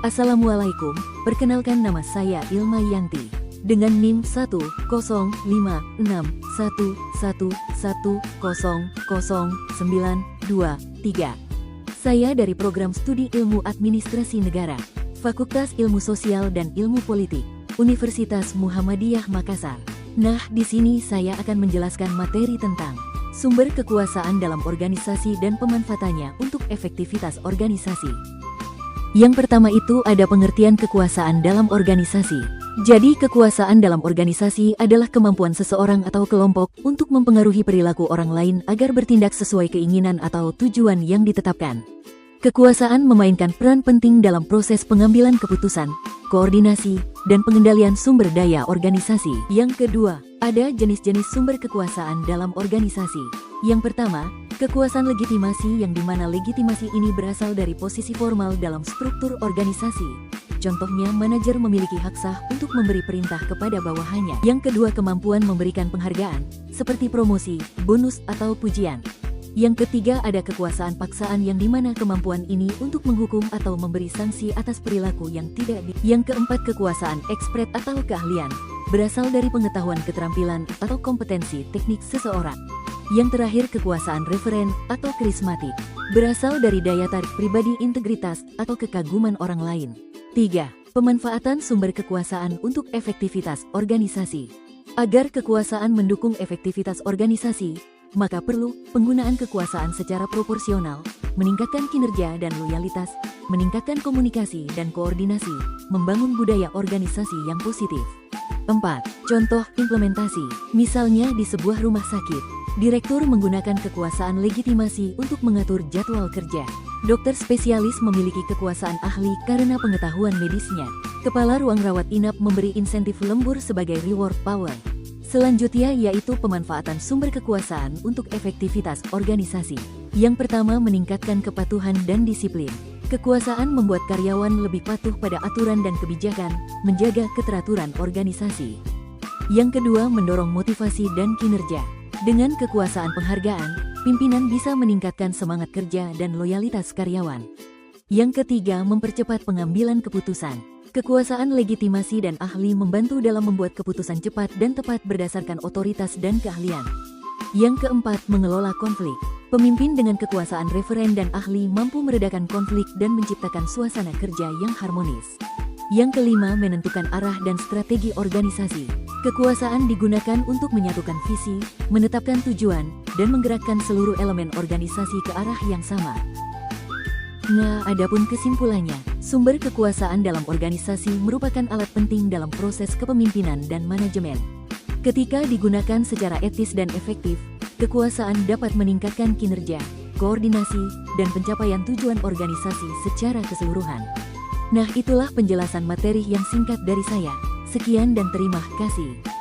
Assalamualaikum, perkenalkan nama saya Ilma Yanti. Dengan NIM 1056111100923. Saya dari Program Studi Ilmu Administrasi Negara, Fakultas Ilmu Sosial dan Ilmu Politik, Universitas Muhammadiyah Makassar. Nah, di sini saya akan menjelaskan materi tentang sumber kekuasaan dalam organisasi dan pemanfaatannya untuk efektivitas organisasi. Yang pertama itu ada pengertian kekuasaan dalam organisasi. Jadi kekuasaan dalam organisasi adalah kemampuan seseorang atau kelompok untuk mempengaruhi perilaku orang lain agar bertindak sesuai keinginan atau tujuan yang ditetapkan. Kekuasaan memainkan peran penting dalam proses pengambilan keputusan, koordinasi, dan pengendalian sumber daya organisasi. Yang kedua, ada jenis-jenis sumber kekuasaan dalam organisasi. Yang pertama, kekuasaan legitimasi yang dimana legitimasi ini berasal dari posisi formal dalam struktur organisasi. Contohnya, manajer memiliki hak sah untuk memberi perintah kepada bawahannya. Yang kedua, kemampuan memberikan penghargaan, seperti promosi, bonus, atau pujian. Yang ketiga, ada kekuasaan paksaan yang dimana kemampuan ini untuk menghukum atau memberi sanksi atas perilaku yang tidak Yang keempat, kekuasaan ekspret atau keahlian, berasal dari pengetahuan, keterampilan, atau kompetensi teknik seseorang. Yang terakhir, kekuasaan referen atau karismatik, berasal dari daya tarik pribadi, integritas, atau kekaguman orang lain. 3. Pemanfaatan sumber kekuasaan untuk efektivitas organisasi. Agar kekuasaan mendukung efektivitas organisasi, maka perlu penggunaan kekuasaan secara proporsional, meningkatkan kinerja dan loyalitas, meningkatkan komunikasi dan koordinasi, membangun budaya organisasi yang positif. 4. Contoh implementasi. Misalnya di sebuah rumah sakit, direktur menggunakan kekuasaan legitimasi untuk mengatur jadwal kerja. Dokter spesialis memiliki kekuasaan ahli karena pengetahuan medisnya. Kepala ruang rawat inap memberi insentif lembur sebagai reward power. Selanjutnya yaitu pemanfaatan sumber kekuasaan untuk efektivitas organisasi. Yang pertama, meningkatkan kepatuhan dan disiplin. Kekuasaan membuat karyawan lebih patuh pada aturan dan kebijakan, menjaga keteraturan organisasi. Yang kedua, mendorong motivasi dan kinerja. Dengan kekuasaan penghargaan, pimpinan bisa meningkatkan semangat kerja dan loyalitas karyawan. Yang ketiga, mempercepat pengambilan keputusan. Kekuasaan legitimasi dan ahli membantu dalam membuat keputusan cepat dan tepat berdasarkan otoritas dan keahlian. Yang keempat, mengelola konflik. Pemimpin dengan kekuasaan referen dan ahli mampu meredakan konflik dan menciptakan suasana kerja yang harmonis. Yang kelima, menentukan arah dan strategi organisasi. Kekuasaan digunakan untuk menyatukan visi, menetapkan tujuan, dan menggerakkan seluruh elemen organisasi ke arah yang sama. Nah, adapun kesimpulannya, sumber kekuasaan dalam organisasi merupakan alat penting dalam proses kepemimpinan dan manajemen. Ketika digunakan secara etis dan efektif, kekuasaan dapat meningkatkan kinerja, koordinasi, dan pencapaian tujuan organisasi secara keseluruhan. Nah, itulah penjelasan materi yang singkat dari saya. Sekian dan terima kasih.